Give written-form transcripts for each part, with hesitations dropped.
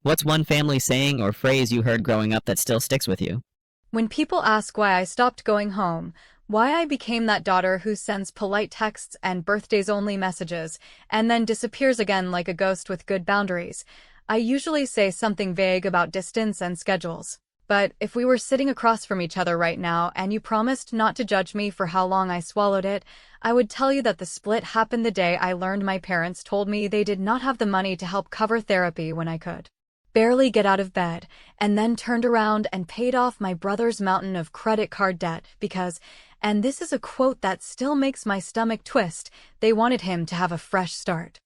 What's one family saying or phrase you heard growing up that still sticks with you? When people ask why I stopped going home, why I became that daughter who sends polite texts and birthdays-only messages, and then disappears again like a ghost with good boundaries, I usually say something vague about distance and schedules. But if we were sitting across from each other right now and you promised not to judge me for how long I swallowed it, I would tell you that the split happened the day I learned my parents told me they did not have the money to help cover therapy when I could barely get out of bed, and then turned around and paid off my brother's mountain of credit card debt because, and this is a quote that still makes my stomach twist, they wanted him to have a fresh start.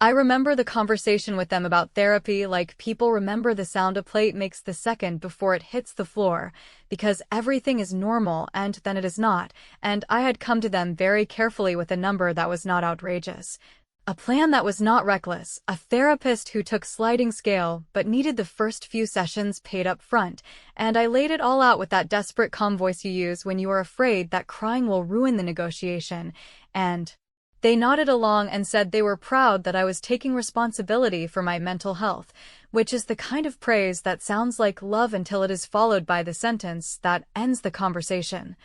I remember the conversation with them about therapy like people remember the sound a plate makes the second before it hits the floor, because everything is normal and then it is not, and I had come to them very carefully with a number that was not outrageous. A plan that was not reckless, a therapist who took sliding scale but needed the first few sessions paid up front, and I laid it all out with that desperate calm voice you use when you are afraid that crying will ruin the negotiation, and they nodded along and said they were proud that I was taking responsibility for my mental health, which is the kind of praise that sounds like love until it is followed by the sentence that ends the conversation.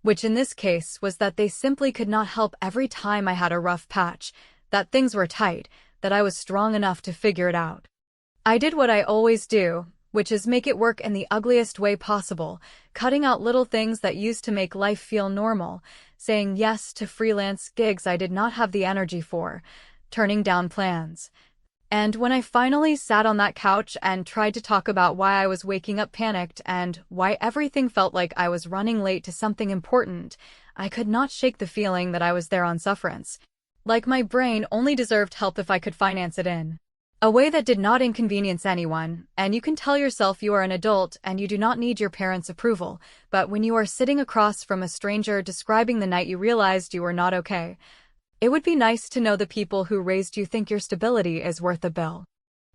Which in this case was that they simply could not help every time I had a rough patch, that things were tight, that I was strong enough to figure it out. I did what I always do, which is make it work in the ugliest way possible, cutting out little things that used to make life feel normal, saying yes to freelance gigs I did not have the energy for, turning down plans. And when I finally sat on that couch and tried to talk about why I was waking up panicked and why everything felt like I was running late to something important, I could not shake the feeling that I was there on sufferance. Like my brain only deserved help if I could finance it in a way that did not inconvenience anyone, and you can tell yourself you are an adult and you do not need your parents' approval, but when you are sitting across from a stranger describing the night you realized you were not okay, it would be nice to know the people who raised you think your stability is worth a bill.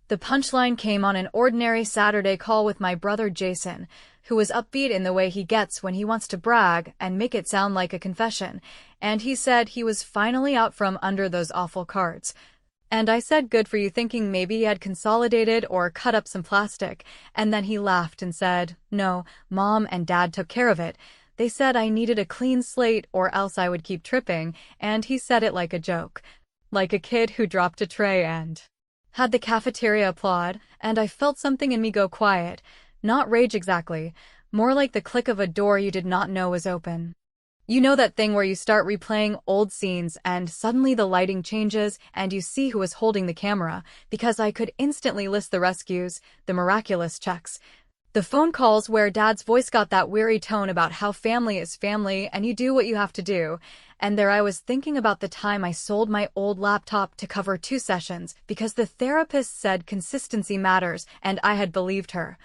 The punchline came on an ordinary Saturday call with my brother Jason, who was upbeat in the way he gets when he wants to brag and make it sound like a confession, and he said he was finally out from under those awful cards. And I said good for you, thinking maybe he had consolidated or cut up some plastic, and then he laughed and said, no, Mom and Dad took care of it. They said I needed a clean slate or else I would keep tripping, and he said it like a joke. Like a kid who dropped a tray and had the cafeteria applaud, and I felt something in me go quiet. Not rage exactly, more like the click of a door you did not know was open. You know that thing where you start replaying old scenes and suddenly the lighting changes and you see who is holding the camera, because I could instantly list the rescues, the miraculous checks, the phone calls where Dad's voice got that weary tone about how family is family and you do what you have to do, and there I was thinking about the time I sold my old laptop to cover 2 sessions because the therapist said consistency matters and I had believed her.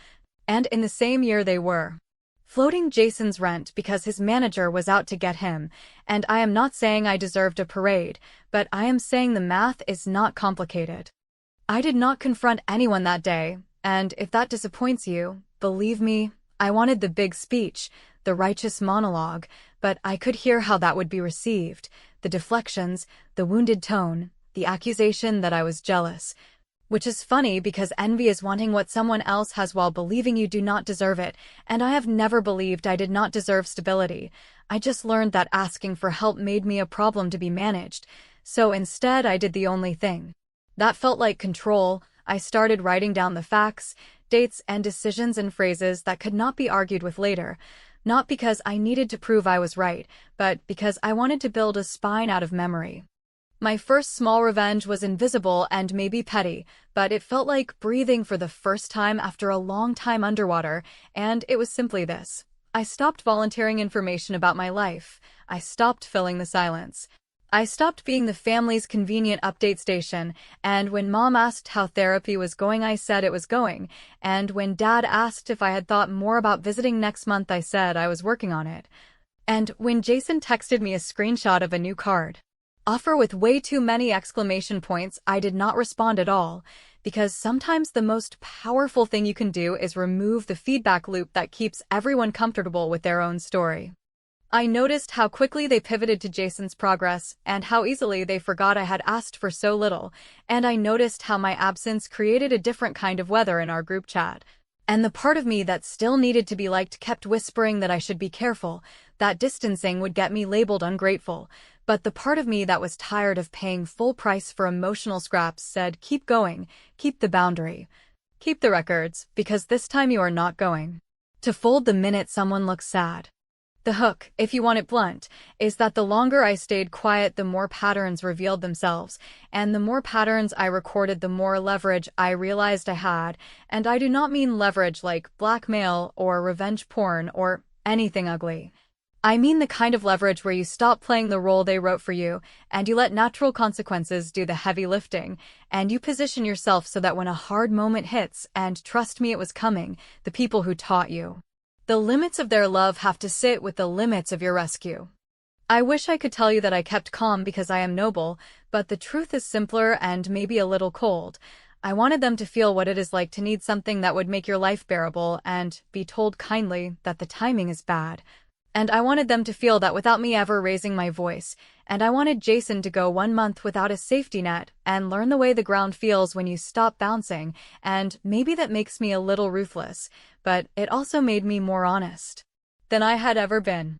And in the same year they were floating Jason's rent because his manager was out to get him, and I am not saying I deserved a parade, but I am saying the math is not complicated. I did not confront anyone that day, and if that disappoints you, believe me, I wanted the big speech, the righteous monologue, but I could hear how that would be received, the deflections, the wounded tone, the accusation that I was jealous. Which is funny because envy is wanting what someone else has while believing you do not deserve it, and I have never believed I did not deserve stability. I just learned that asking for help made me a problem to be managed, so instead I did the only thing that felt like control. I started writing down the facts, dates, and decisions and phrases that could not be argued with later, not because I needed to prove I was right, but because I wanted to build a spine out of memory. My first small revenge was invisible and maybe petty, but it felt like breathing for the first time after a long time underwater, and it was simply this. I stopped volunteering information about my life. I stopped filling the silence. I stopped being the family's convenient update station, and when Mom asked how therapy was going, I said it was going, and when Dad asked if I had thought more about visiting next month, I said I was working on it. And when Jason texted me a screenshot of a new card offer with way too many exclamation points, I did not respond at all, because sometimes the most powerful thing you can do is remove the feedback loop that keeps everyone comfortable with their own story. I noticed how quickly they pivoted to Jason's progress and how easily they forgot I had asked for so little, and I noticed how my absence created a different kind of weather in our group chat. And the part of me that still needed to be liked kept whispering that I should be careful, that distancing would get me labeled ungrateful. But the part of me that was tired of paying full price for emotional scraps said, keep going, keep the boundary. Keep the records, because this time you are not going to fold the minute someone looks sad. The hook, if you want it blunt, is that the longer I stayed quiet, the more patterns revealed themselves, and the more patterns I recorded, the more leverage I realized I had, and I do not mean leverage like blackmail or revenge porn or anything ugly. I mean the kind of leverage where you stop playing the role they wrote for you, and you let natural consequences do the heavy lifting, and you position yourself so that when a hard moment hits, and trust me it was coming, the people who taught you the limits of their love have to sit with the limits of your rescue. I wish I could tell you that I kept calm because I am noble, but the truth is simpler and maybe a little cold. I wanted them to feel what it is like to need something that would make your life bearable and be told kindly that the timing is bad. And I wanted them to feel that without me ever raising my voice, and I wanted Jason to go 1 month without a safety net and learn the way the ground feels when you stop bouncing, and maybe that makes me a little ruthless, but it also made me more honest than I had ever been.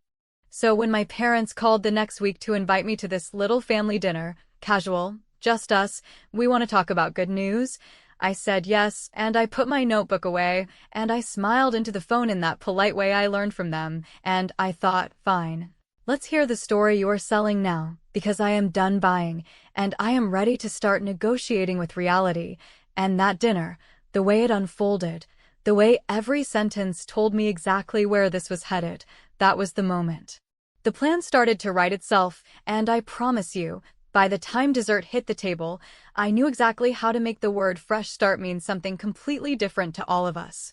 So when my parents called the next week to invite me to this little family dinner, casual, just us, we want to talk about good news, I said yes, and I put my notebook away, and I smiled into the phone in that polite way I learned from them, and I thought, fine. Let's hear the story you're selling now, because I am done buying, and I am ready to start negotiating with reality. And that dinner, the way it unfolded, the way every sentence told me exactly where this was headed, that was the moment. The plan started to write itself, and I promise you, by the time dessert hit the table, I knew exactly how to make the word fresh start mean something completely different to all of us.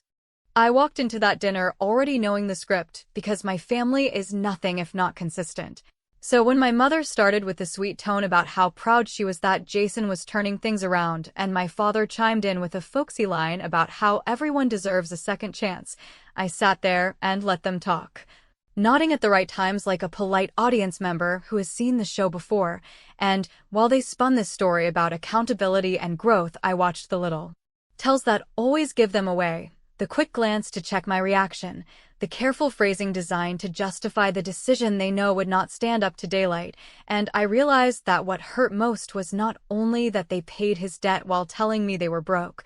I walked into that dinner already knowing the script because my family is nothing if not consistent. So when my mother started with the sweet tone about how proud she was that Jason was turning things around, and my father chimed in with a folksy line about how everyone deserves a second chance, I sat there and let them talk, nodding at the right times like a polite audience member who has seen the show before, and while they spun this story about accountability and growth, I watched the little tells that always give them away, the quick glance to check my reaction, the careful phrasing designed to justify the decision they know would not stand up to daylight, and I realized that what hurt most was not only that they paid his debt while telling me they were broke,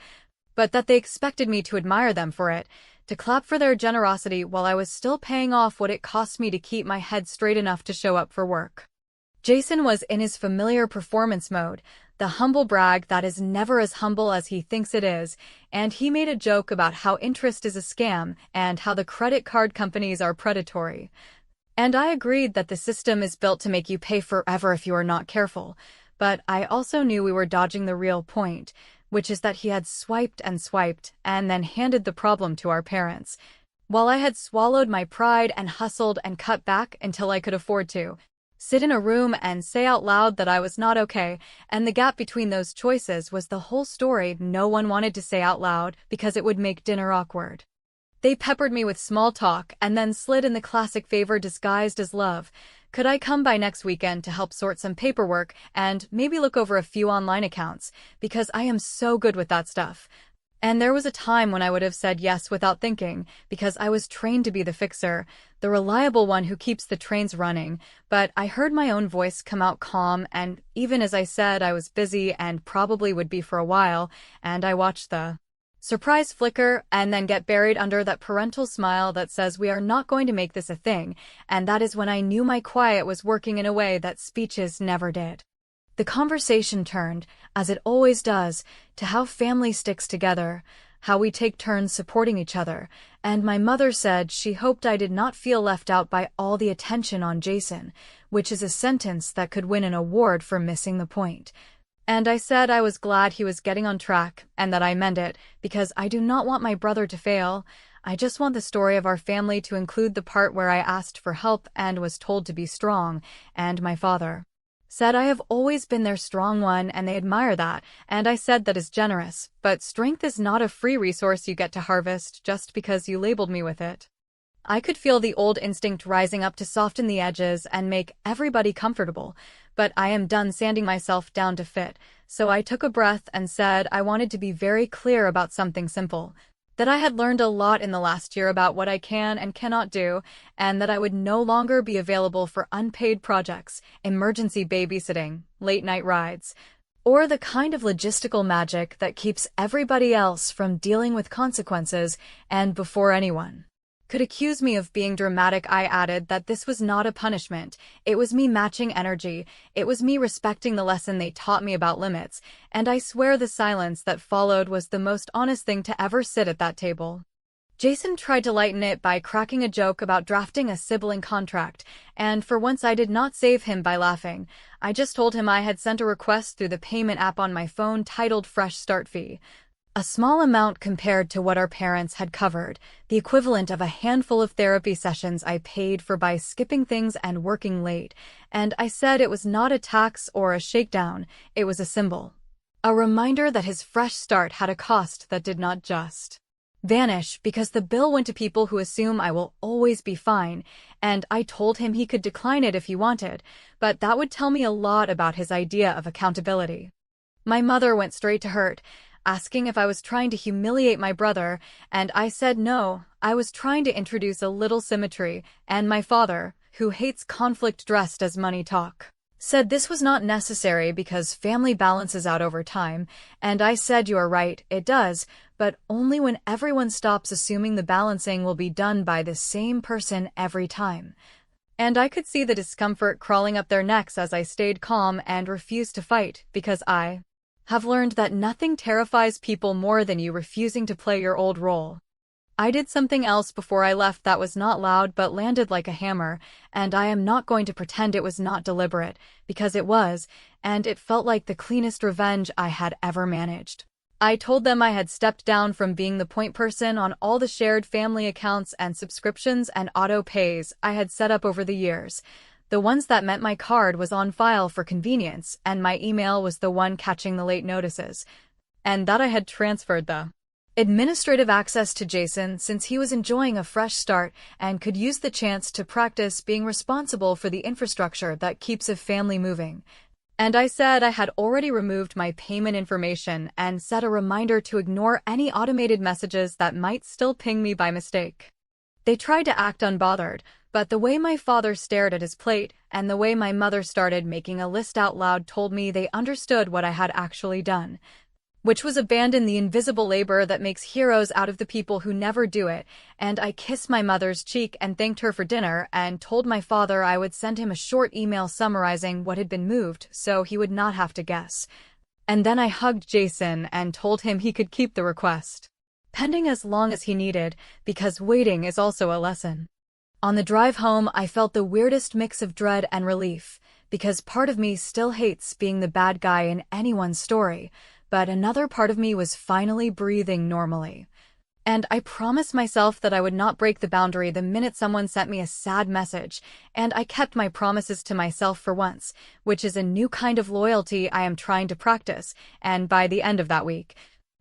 but that they expected me to admire them for it, to clap for their generosity while I was still paying off what it cost me to keep my head straight enough to show up for work. Jason was in his familiar performance mode, the humble brag that is never as humble as he thinks it is, and he made a joke about how interest is a scam and how the credit card companies are predatory. And I agreed that the system is built to make you pay forever if you are not careful, but I also knew we were dodging the real point, which is that he had swiped and then handed the problem to our parents, while I had swallowed my pride and hustled and cut back until I could afford to sit in a room and say out loud that I was not okay, and the gap between those choices was the whole story no one wanted to say out loud because it would make dinner awkward. They peppered me with small talk and then slid in the classic favor disguised as love. Could I come by next weekend to help sort some paperwork and maybe look over a few online accounts, because I am so good with that stuff. And there was a time when I would have said yes without thinking, because I was trained to be the fixer, the reliable one who keeps the trains running, but I heard my own voice come out calm, and even as I said I was busy and probably would be for a while, and I watched the surprise flicker and then get buried under that parental smile that says we are not going to make this a thing, and that is when I knew my quiet was working in a way that speeches never did. The conversation turned, as it always does, to how family sticks together, how we take turns supporting each other, and my mother said she hoped I did not feel left out by all the attention on Jason, which is a sentence that could win an award for missing the point. And I said I was glad he was getting on track, and that I meant it, because I do not want my brother to fail. I just want the story of our family to include the part where I asked for help and was told to be strong, and my father said I have always been their strong one and they admire that, and I said that is generous, but strength is not a free resource you get to harvest just because you labeled me with it. I could feel the old instinct rising up to soften the edges and make everybody comfortable, but I am done sanding myself down to fit, so I took a breath and said I wanted to be very clear about something simple, that I had learned a lot in the last year about what I can and cannot do, and that I would no longer be available for unpaid projects, emergency babysitting, late-night rides, or the kind of logistical magic that keeps everybody else from dealing with consequences, and before anyone could accuse me of being dramatic, I added that this was not a punishment. It was me matching energy. It was me respecting the lesson they taught me about limits, and I swear the silence that followed was the most honest thing to ever sit at that table. Jason tried to lighten it by cracking a joke about drafting a sibling contract, and for once I did not save him by laughing. I just told him I had sent a request through the payment app on my phone titled Fresh Start Fee. A small amount compared to what our parents had covered, the equivalent of a handful of therapy sessions I paid for by skipping things and working late, and I said it was not a tax or a shakedown, it was a symbol. A reminder that his fresh start had a cost that did not just vanish because the bill went to people who assume I will always be fine, and I told him he could decline it if he wanted, but that would tell me a lot about his idea of accountability. My mother went straight to hurt, asking if I was trying to humiliate my brother, and I said no, I was trying to introduce a little symmetry, and my father, who hates conflict dressed as money talk, said this was not necessary because family balances out over time, and I said you are right, it does, but only when everyone stops assuming the balancing will be done by the same person every time. And I could see the discomfort crawling up their necks as I stayed calm and refused to fight, because I have learned that nothing terrifies people more than you refusing to play your old role. I did something else before I left that was not loud but landed like a hammer, and I am not going to pretend it was not deliberate, because it was, and it felt like the cleanest revenge I had ever managed. I told them I had stepped down from being the point person on all the shared family accounts and subscriptions and auto pays I had set up over the years. The ones that meant my card was on file for convenience, and my email was the one catching the late notices, and that I had transferred the administrative access to Jason since he was enjoying a fresh start and could use the chance to practice being responsible for the infrastructure that keeps a family moving. And I said I had already removed my payment information and set a reminder to ignore any automated messages that might still ping me by mistake. They tried to act unbothered, but the way my father stared at his plate and the way my mother started making a list out loud told me they understood what I had actually done, which was abandon the invisible labor that makes heroes out of the people who never do it, and I kissed my mother's cheek and thanked her for dinner and told my father I would send him a short email summarizing what had been moved so he would not have to guess. And then I hugged Jason and told him he could keep the request pending as long as he needed, because waiting is also a lesson. On the drive home, I felt the weirdest mix of dread and relief, because part of me still hates being the bad guy in anyone's story, but another part of me was finally breathing normally. And I promised myself that I would not break the boundary the minute someone sent me a sad message, and I kept my promises to myself for once, which is a new kind of loyalty I am trying to practice, and by the end of that week,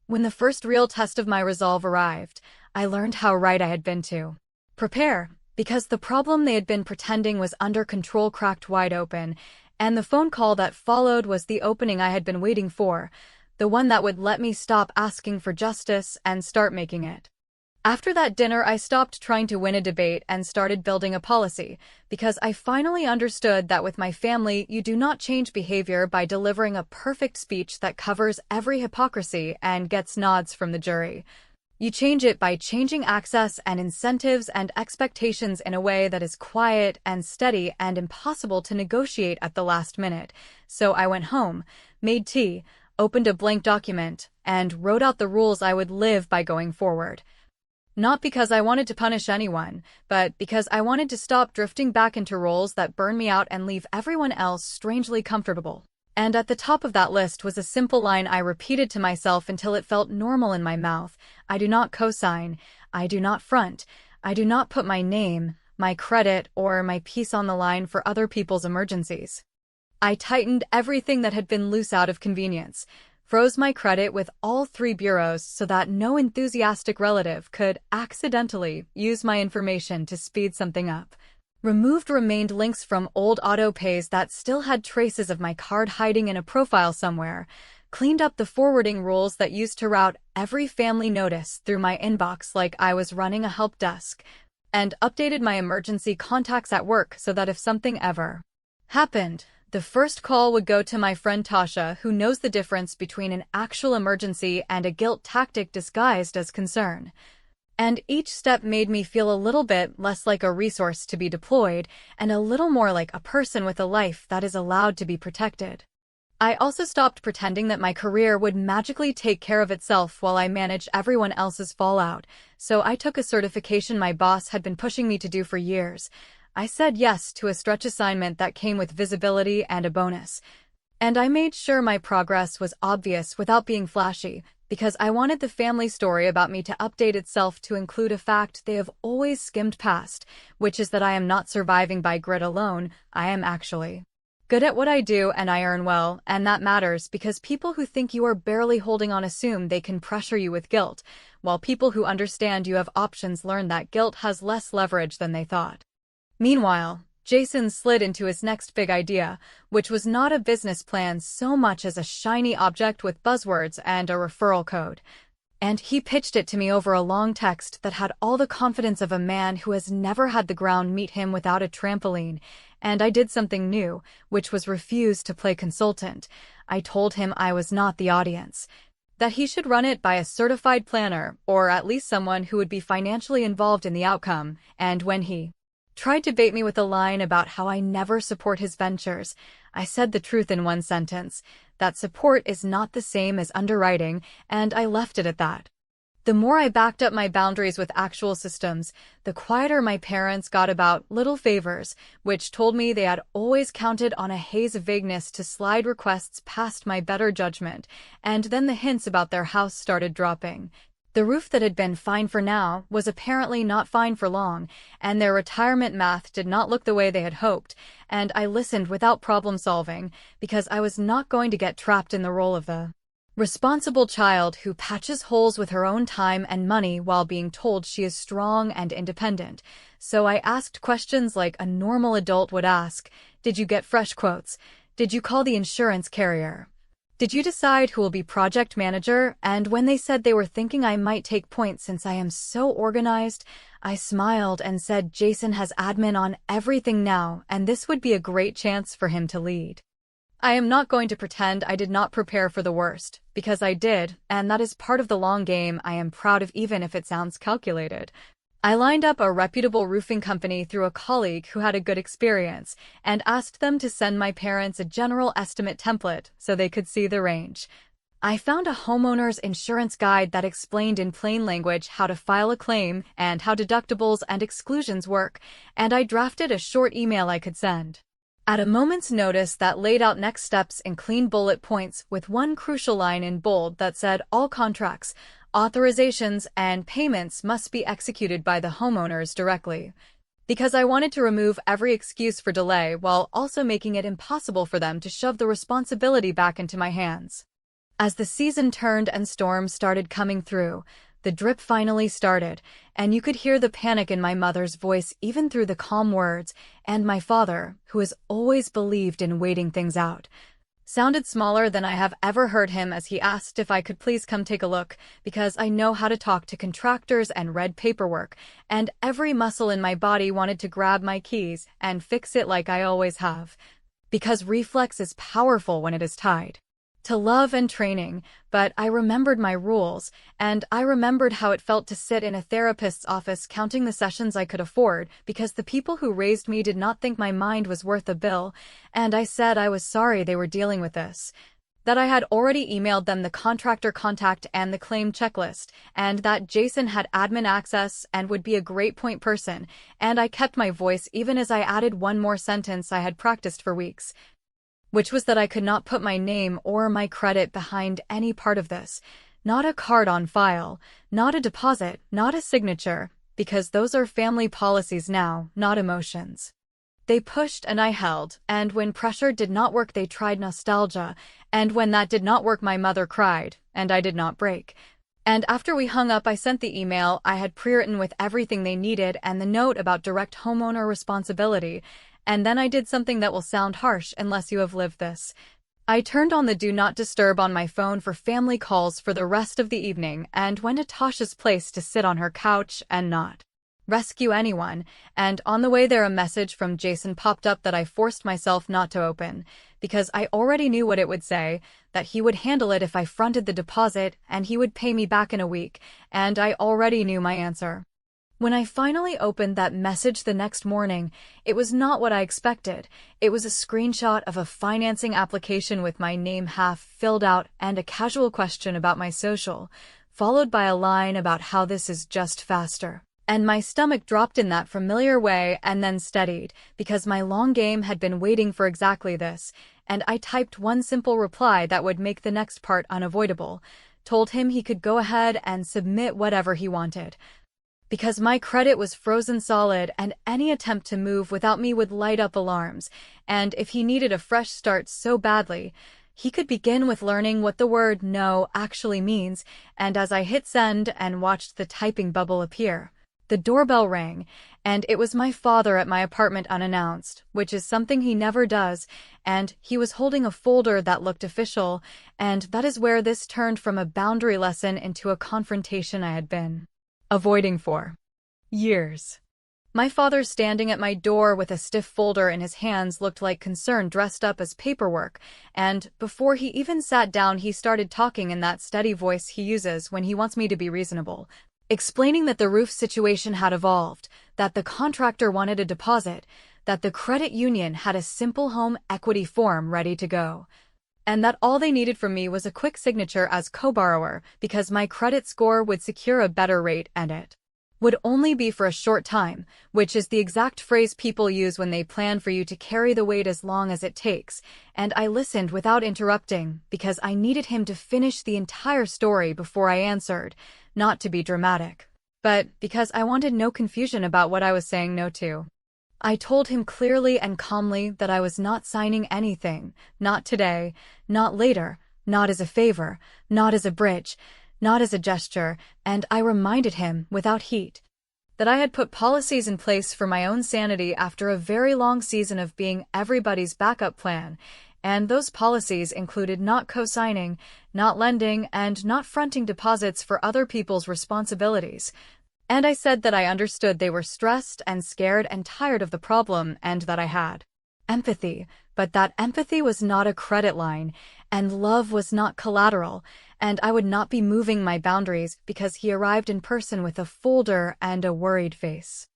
when the first real test of my resolve arrived, I learned how right I had been to prepare, because the problem they had been pretending was under control cracked wide open, and the phone call that followed was the opening I had been waiting for, the one that would let me stop asking for justice and start making it. After that dinner, I stopped trying to win a debate and started building a policy, because I finally understood that with my family, you do not change behavior by delivering a perfect speech that covers every hypocrisy and gets nods from the jury. You change it by changing access and incentives and expectations in a way that is quiet and steady and impossible to negotiate at the last minute. So I went home, made tea, opened a blank document, and wrote out the rules I would live by going forward. Not because I wanted to punish anyone, but because I wanted to stop drifting back into roles that burn me out and leave everyone else strangely comfortable. And at the top of that list was a simple line I repeated to myself until it felt normal in my mouth. I do not co-sign. I do not front. I do not put my name, my credit, or my peace on the line for other people's emergencies. I tightened everything that had been loose out of convenience. froze my credit with all 3 bureaus so that no enthusiastic relative could accidentally use my information to speed something up, removed remained links from old auto pays that still had traces of my card hiding in a profile somewhere, cleaned up the forwarding rules that used to route every family notice through my inbox like I was running a help desk, and updated my emergency contacts at work so that if something ever happened, the first call would go to my friend Tasha, who knows the difference between an actual emergency and a guilt tactic disguised as concern. And each step made me feel a little bit less like a resource to be deployed and a little more like a person with a life that is allowed to be protected. I also stopped pretending that my career would magically take care of itself while I managed everyone else's fallout, so I took a certification my boss had been pushing me to do for years. I said yes to a stretch assignment that came with visibility and a bonus. And I made sure my progress was obvious without being flashy, because I wanted the family story about me to update itself to include a fact they have always skimmed past, which is that I am not surviving by grit alone. I am actually good at what I do and I earn well, and that matters because people who think you are barely holding on assume they can pressure you with guilt, while people who understand you have options learn that guilt has less leverage than they thought. Meanwhile, Jason slid into his next big idea, which was not a business plan so much as a shiny object with buzzwords and a referral code. And he pitched it to me over a long text that had all the confidence of a man who has never had the ground meet him without a trampoline, and I did something new, which was refuse to play consultant. I told him I was not the audience, that he should run it by a certified planner, or at least someone who would be financially involved in the outcome, and when he tried to bait me with a line about how I never support his ventures, I said the truth in one sentence, that support is not the same as underwriting, and I left it at that. The more I backed up my boundaries with actual systems, the quieter my parents got about little favors, which told me they had always counted on a haze of vagueness to slide requests past my better judgment, and then the hints about their house started dropping. The roof that had been fine for now was apparently not fine for long, and their retirement math did not look the way they had hoped, and I listened without problem-solving, because I was not going to get trapped in the role of the responsible child who patches holes with her own time and money while being told she is strong and independent. So I asked questions like a normal adult would ask. Did you get fresh quotes? Did you call the insurance carrier? Did you decide who will be project manager? And when they said they were thinking I might take points since I am so organized, I smiled and said Jason has admin on everything now, and this would be a great chance for him to lead. I am not going to pretend I did not prepare for the worst, because I did, and that is part of the long game I am proud of even if it sounds calculated. I lined up a reputable roofing company through a colleague who had a good experience and asked them to send my parents a general estimate template so they could see the range. I found a homeowner's insurance guide that explained in plain language how to file a claim and how deductibles and exclusions work, and I drafted a short email I could send at a moment's notice that laid out next steps in clean bullet points with one crucial line in bold that said all contracts, authorizations, and payments must be executed by the homeowners directly. Because I wanted to remove every excuse for delay while also making it impossible for them to shove the responsibility back into my hands. As the season turned and storms started coming through, the drip finally started, and you could hear the panic in my mother's voice even through the calm words, and my father, who has always believed in waiting things out, sounded smaller than I have ever heard him as he asked if I could please come take a look, because I know how to talk to contractors and read paperwork, and every muscle in my body wanted to grab my keys and fix it like I always have. Because reflex is powerful when it is tied to love and training, but I remembered my rules, and I remembered how it felt to sit in a therapist's office counting the sessions I could afford because the people who raised me did not think my mind was worth a bill, and I said I was sorry they were dealing with this, that I had already emailed them the contractor contact and the claim checklist, and that Jason had admin access and would be a great point person, and I kept my voice even as I added one more sentence I had practiced for weeks, which was that I could not put my name or my credit behind any part of this, not a card on file, not a deposit, not a signature, because those are family policies now, not emotions. They pushed and I held, and when pressure did not work they tried nostalgia, And when that did not work, my mother cried, and I did not break. And after we hung up, I sent the email I had pre-written with everything they needed and the note about direct homeowner responsibility. And then I did something that will sound harsh unless you have lived this. I turned on the Do Not Disturb on my phone for family calls for the rest of the evening and went to Tasha's place to sit on her couch and not rescue anyone, and on the way there a message from Jason popped up that I forced myself not to open, because I already knew what it would say, that he would handle it if I fronted the deposit and he would pay me back in a week, and I already knew my answer. When I finally opened that message the next morning, it was not what I expected. It was a screenshot of a financing application with my name half filled out and a casual question about my social, followed by a line about how this is just faster. And my stomach dropped in that familiar way and then steadied, because my long game had been waiting for exactly this, and I typed one simple reply that would make the next part unavoidable, told him he could go ahead and submit whatever he wanted. Because my credit was frozen solid and any attempt to move without me would light up alarms, and if he needed a fresh start so badly, he could begin with learning what the word no actually means, and as I hit send and watched the typing bubble appear, the doorbell rang, and it was my father at my apartment unannounced, which is something he never does, and he was holding a folder that looked official, and that is where this turned from a boundary lesson into a confrontation I had been avoiding for years. My father standing at my door with a stiff folder in his hands looked like concern dressed up as paperwork, and before he even sat down he started talking in that steady voice he uses when he wants me to be reasonable, explaining that the roof situation had evolved, that the contractor wanted a deposit, that the credit union had a simple home equity form ready to go, and that all they needed from me was a quick signature as co-borrower because my credit score would secure a better rate and it would only be for a short time, which is the exact phrase people use when they plan for you to carry the weight as long as it takes, and I listened without interrupting because I needed him to finish the entire story before I answered, not to be dramatic, but because I wanted no confusion about what I was saying no to. I told him clearly and calmly that I was not signing anything, not today, not later, not as a favor, not as a bridge, not as a gesture, and I reminded him, without heat, that I had put policies in place for my own sanity after a very long season of being everybody's backup plan, and those policies included not co-signing, not lending, and not fronting deposits for other people's responsibilities. And I said that I understood they were stressed and scared and tired of the problem and that I had empathy, but that empathy was not a credit line, and love was not collateral, and I would not be moving my boundaries because he arrived in person with a folder and a worried face.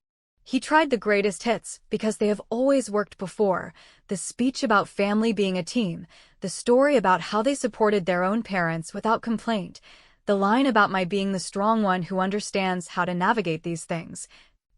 He tried the greatest hits because they have always worked before, the speech about family being a team, the story about how they supported their own parents without complaint, the line about my being the strong one who understands how to navigate these things.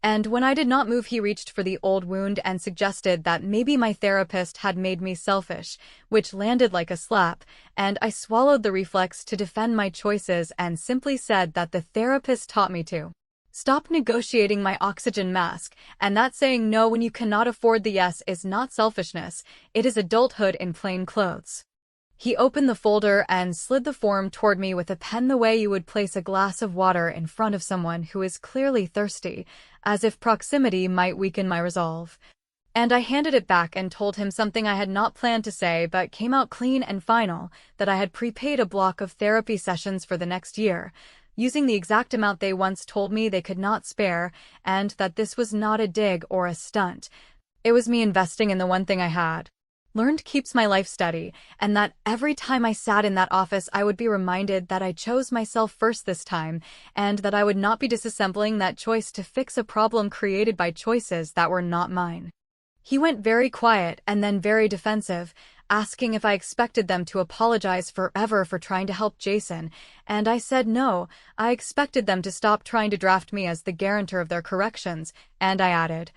And when I did not move, he reached for the old wound and suggested that maybe my therapist had made me selfish, which landed like a slap, and I swallowed the reflex to defend my choices and simply said that the therapist taught me to stop negotiating my oxygen mask, and that saying no when you cannot afford the yes is not selfishness, it is adulthood in plain clothes. He opened the folder and slid the form toward me with a pen the way you would place a glass of water in front of someone who is clearly thirsty, as if proximity might weaken my resolve. And I handed it back and told him something I had not planned to say but came out clean and final, that I had prepaid a block of therapy sessions for the next year, using the exact amount they once told me they could not spare, and that this was not a dig or a stunt. It was me investing in the one thing I had learned keeps my life steady, and that every time I sat in that office I would be reminded that I chose myself first this time, and that I would not be disassembling that choice to fix a problem created by choices that were not mine. He went very quiet and then very defensive, asking if I expected them to apologize forever for trying to help Jason, and I said no, I expected them to stop trying to draft me as the guarantor of their corrections, and I added,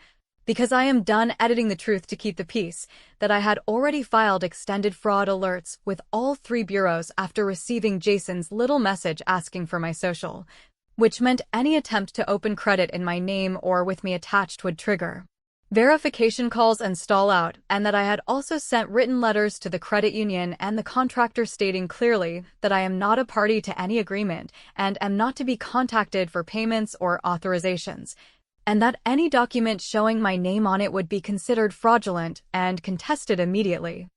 because I am done editing the truth to keep the peace, that I had already filed extended fraud alerts with all 3 bureaus after receiving Jason's little message asking for my social, which meant any attempt to open credit in my name or with me attached would trigger verification calls and stall out, and that I had also sent written letters to the credit union and the contractor stating clearly that I am not a party to any agreement and am not to be contacted for payments or authorizations, and that any document showing my name on it would be considered fraudulent and contested immediately.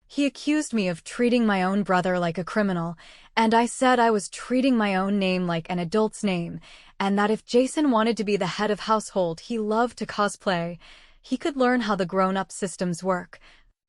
He accused me of treating my own brother like a criminal, and I said I was treating my own name like an adult's name, and that if Jason wanted to be the head of household he loved to cosplay, he could learn how the grown-up systems work,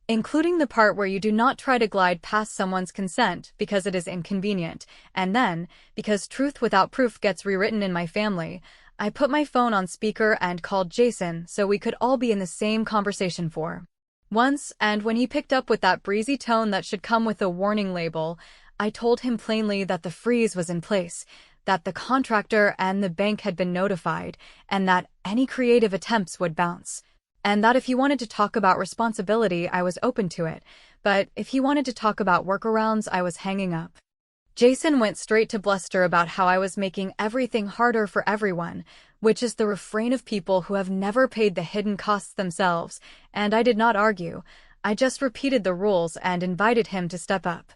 including the part where you do not try to glide past someone's consent because it is inconvenient. And then, because truth without proof gets rewritten in my family, I put my phone on speaker and called Jason so we could all be in the same conversation for once, and when he picked up with that breezy tone that should come with a warning label, I told him plainly that the freeze was in place, that the contractor and the bank had been notified, and that any creative attempts would bounce. And that if he wanted to talk about responsibility, I was open to it, but if he wanted to talk about workarounds, I was hanging up. Jason went straight to bluster about how I was making everything harder for everyone, which is the refrain of people who have never paid the hidden costs themselves, and I did not argue. I just repeated the rules and invited him to step up.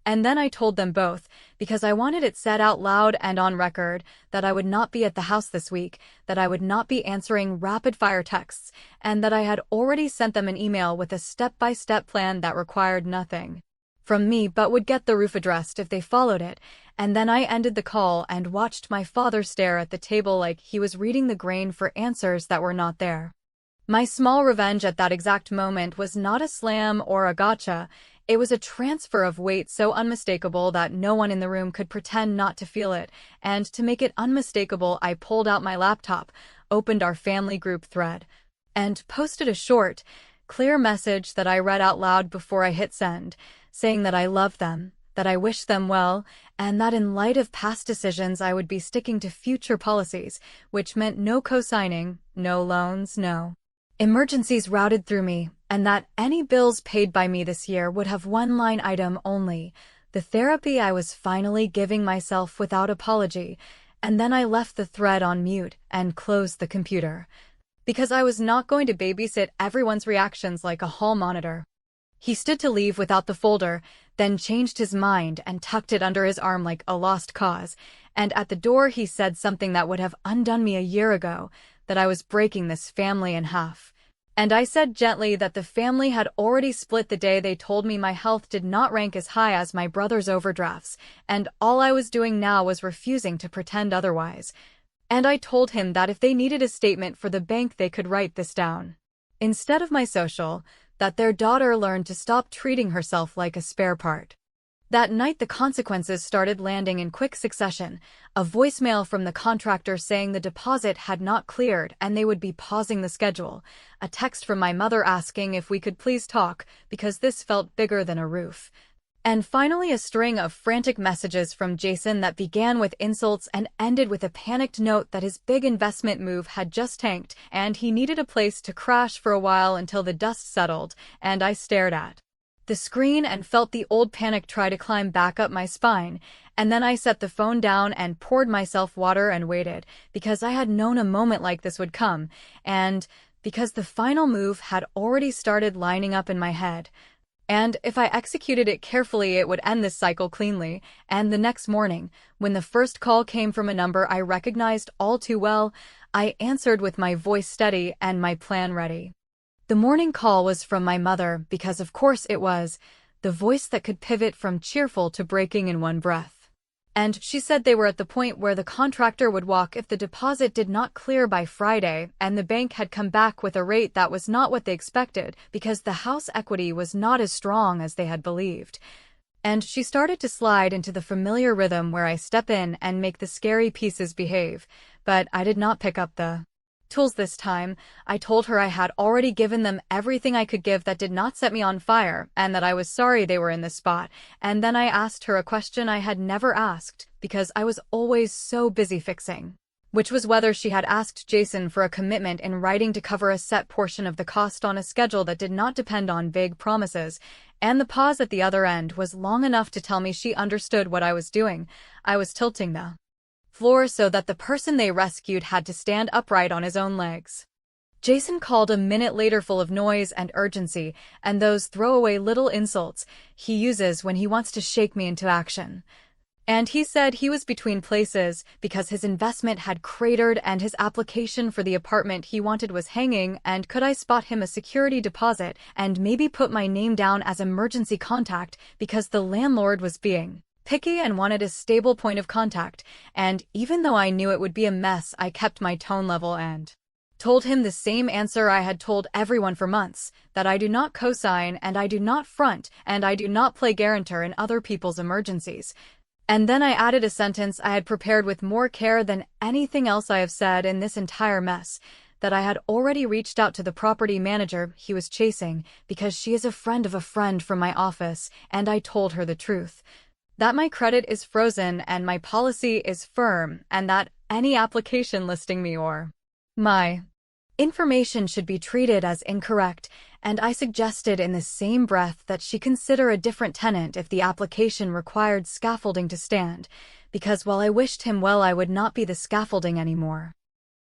And then I told them both, because I wanted it said out loud and on record, that I would not be at the house this week, that I would not be answering rapid-fire texts, and that I had already sent them an email with a step-by-step plan that required nothing from me but would get the roof addressed if they followed it. And then I ended the call and watched my father stare at the table like he was reading the grain for answers that were not there. My small revenge at that exact moment was not a slam or a gotcha. It was a transfer of weight so unmistakable that no one in the room could pretend not to feel it, and to make it unmistakable I pulled out my laptop, opened our family group thread, and posted a short, clear message that I read out loud before I hit send, saying that I love them, that I wish them well, and that in light of past decisions I would be sticking to future policies, which meant no co-signing, no loans, no emergencies routed through me, and that any bills paid by me this year would have one line item only, the therapy I was finally giving myself without apology. And then I left the thread on mute and closed the computer, because I was not going to babysit everyone's reactions like a hall monitor. He stood to leave without the folder, then changed his mind and tucked it under his arm like a lost cause, and at the door he said something that would have undone me a year ago, that I was breaking this family in half. And I said gently that the family had already split the day they told me my health did not rank as high as my brother's overdrafts, and all I was doing now was refusing to pretend otherwise. And I told him that if they needed a statement for the bank they could write this down instead of my social, that their daughter learned to stop treating herself like a spare part. That night the consequences started landing in quick succession, a voicemail from the contractor saying the deposit had not cleared and they would be pausing the schedule, a text from my mother asking if we could please talk because this felt bigger than a roof, and finally a string of frantic messages from Jason that began with insults and ended with a panicked note that his big investment move had just tanked and he needed a place to crash for a while until the dust settled, and I stared at the screen and felt the old panic try to climb back up my spine, and then I set the phone down and poured myself water and waited, because I had known a moment like this would come, and because the final move had already started lining up in my head. And if I executed it carefully it would end this cycle cleanly, and the next morning, when the first call came from a number I recognized all too well, I answered with my voice steady and my plan ready. The morning call was from my mother, because of course it was, the voice that could pivot from cheerful to breaking in one breath. And she said they were at the point where the contractor would walk if the deposit did not clear by Friday, and the bank had come back with a rate that was not what they expected because the house equity was not as strong as they had believed. And she started to slide into the familiar rhythm where I step in and make the scary pieces behave, but I did not pick up the tools this time. I told her I had already given them everything I could give that did not set me on fire, and that I was sorry they were in this spot, and then I asked her a question I had never asked, because I was always so busy fixing, which was whether she had asked Jason for a commitment in writing to cover a set portion of the cost on a schedule that did not depend on vague promises, and the pause at the other end was long enough to tell me she understood what I was doing. I was tilting the floor so that the person they rescued had to stand upright on his own legs. Jason called a minute later full of noise and urgency, and those throwaway little insults he uses when he wants to shake me into action. And he said he was between places because his investment had cratered and his application for the apartment he wanted was hanging, and could I spot him a security deposit and maybe put my name down as emergency contact because the landlord was being picky and wanted a stable point of contact. And even though I knew it would be a mess, I kept my tone level and told him the same answer I had told everyone for months, that I do not co-sign and I do not front and I do not play guarantor in other people's emergencies. And then I added a sentence I had prepared with more care than anything else I have said in this entire mess, that I had already reached out to the property manager he was chasing because she is a friend of a friend from my office, and I told her the truth. That my credit is frozen and my policy is firm, and that any application listing me or my information should be treated as incorrect, and I suggested in the same breath that she consider a different tenant if the application required scaffolding to stand, because while I wished him well, I would not be the scaffolding anymore.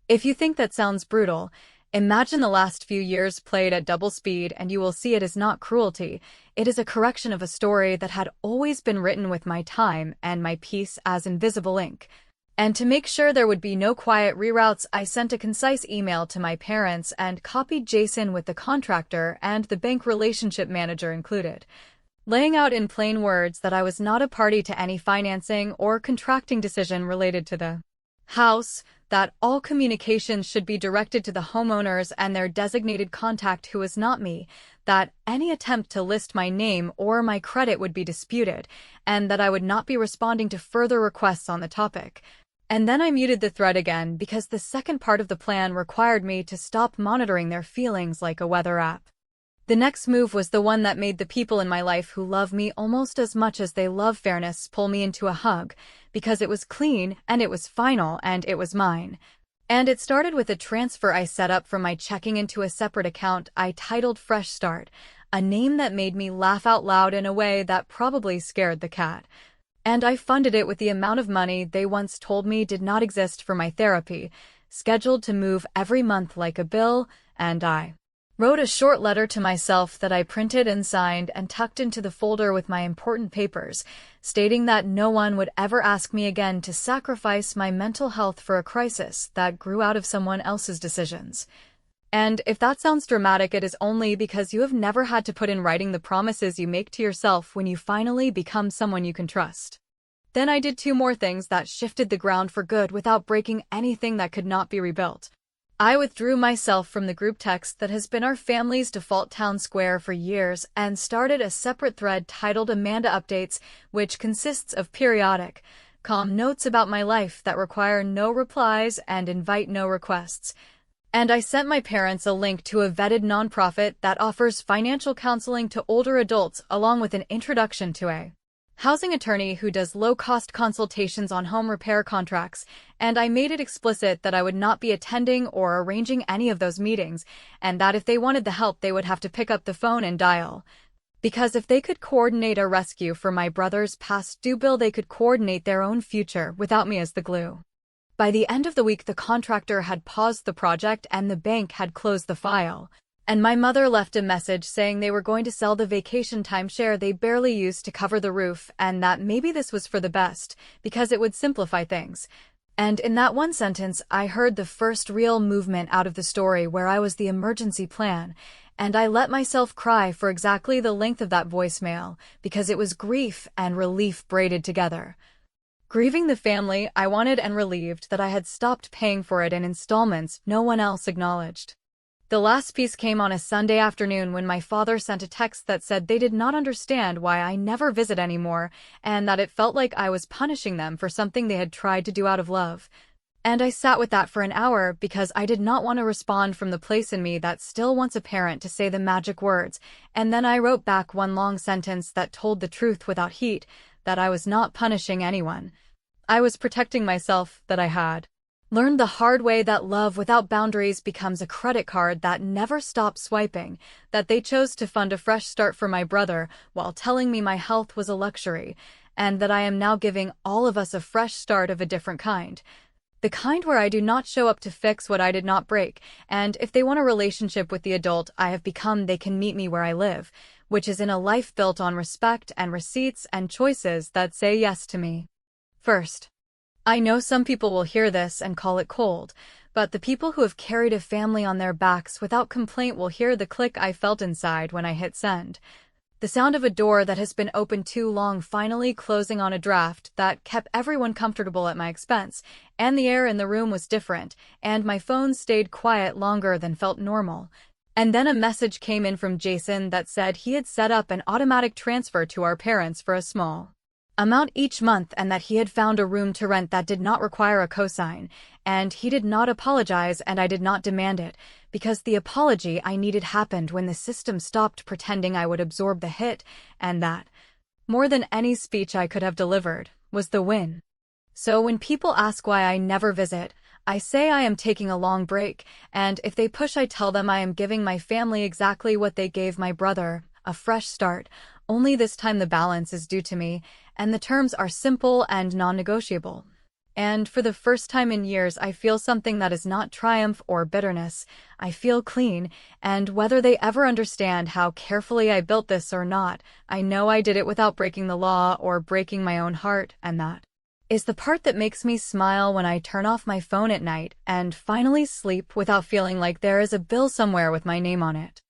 If you think that sounds brutal, imagine the last few years played at double speed and you will see it is not cruelty. It is a correction of a story that had always been written with my time and my peace as invisible ink. And to make sure there would be no quiet reroutes, I sent a concise email to my parents and copied Jason with the contractor and the bank relationship manager included, laying out in plain words that I was not a party to any financing or contracting decision related to the house, that all communications should be directed to the homeowners and their designated contact who was not me, that any attempt to list my name or my credit would be disputed, and that I would not be responding to further requests on the topic. And then I muted the thread again because the second part of the plan required me to stop monitoring their feelings like a weather app. The next move was the one that made the people in my life who love me almost as much as they love fairness pull me into a hug, because it was clean and it was final and it was mine. And it started with a transfer I set up from my checking into a separate account I titled Fresh Start, a name that made me laugh out loud in a way that probably scared the cat. And I funded it with the amount of money they once told me did not exist for my therapy, scheduled to move every month like a bill, and I wrote a short letter to myself that I printed and signed and tucked into the folder with my important papers, stating that no one would ever ask me again to sacrifice my mental health for a crisis that grew out of someone else's decisions. And if that sounds dramatic, it is only because you have never had to put in writing the promises you make to yourself when you finally become someone you can trust. Then I did two more things that shifted the ground for good without breaking anything that could not be rebuilt. I withdrew myself from the group text that has been our family's default town square for years and started a separate thread titled Amanda Updates, which consists of periodic, calm notes about my life that require no replies and invite no requests. And I sent my parents a link to a vetted nonprofit that offers financial counseling to older adults along with an introduction to a housing attorney who does low-cost consultations on home repair contracts, and I made it explicit that I would not be attending or arranging any of those meetings, and that if they wanted the help they would have to pick up the phone and dial. Because if they could coordinate a rescue for my brother's past due bill, they could coordinate their own future without me as the glue. By the end of the week, the contractor had paused the project and the bank had closed the file. And my mother left a message saying they were going to sell the vacation timeshare they barely used to cover the roof, and that maybe this was for the best, because it would simplify things. And in that one sentence, I heard the first real movement out of the story where I was the emergency plan, and I let myself cry for exactly the length of that voicemail, because it was grief and relief braided together. Grieving the family I wanted and relieved that I had stopped paying for it in installments no one else acknowledged. The last piece came on a Sunday afternoon when my father sent a text that said they did not understand why I never visit anymore, and that it felt like I was punishing them for something they had tried to do out of love. And I sat with that for an hour because I did not want to respond from the place in me that still wants a parent to say the magic words, and then I wrote back one long sentence that told the truth without heat, that I was not punishing anyone. I was protecting myself, that I had learned the hard way that love without boundaries becomes a credit card that never stops swiping, that they chose to fund a fresh start for my brother while telling me my health was a luxury, and that I am now giving all of us a fresh start of a different kind. The kind where I do not show up to fix what I did not break, and if they want a relationship with the adult I have become, they can meet me where I live, which is in a life built on respect and receipts and choices that say yes to me. First, I know some people will hear this and call it cold, but the people who have carried a family on their backs without complaint will hear the click I felt inside when I hit send. The sound of a door that has been open too long finally closing on a draft that kept everyone comfortable at my expense, and the air in the room was different, and my phone stayed quiet longer than felt normal. And then a message came in from Jason that said he had set up an automatic transfer to our parents for a small amount each month and that he had found a room to rent that did not require a cosign, and he did not apologize and I did not demand it, because the apology I needed happened when the system stopped pretending I would absorb the hit, and that, more than any speech I could have delivered, was the win. So when people ask why I never visit, I say I am taking a long break, and if they push I tell them I am giving my family exactly what they gave my brother, a fresh start, only this time the balance is due to me, and the terms are simple and non-negotiable. And for the first time in years I feel something that is not triumph or bitterness. I feel clean, and whether they ever understand how carefully I built this or not, I know I did it without breaking the law or breaking my own heart, and that is the part that makes me smile when I turn off my phone at night and finally sleep without feeling like there is a bill somewhere with my name on it.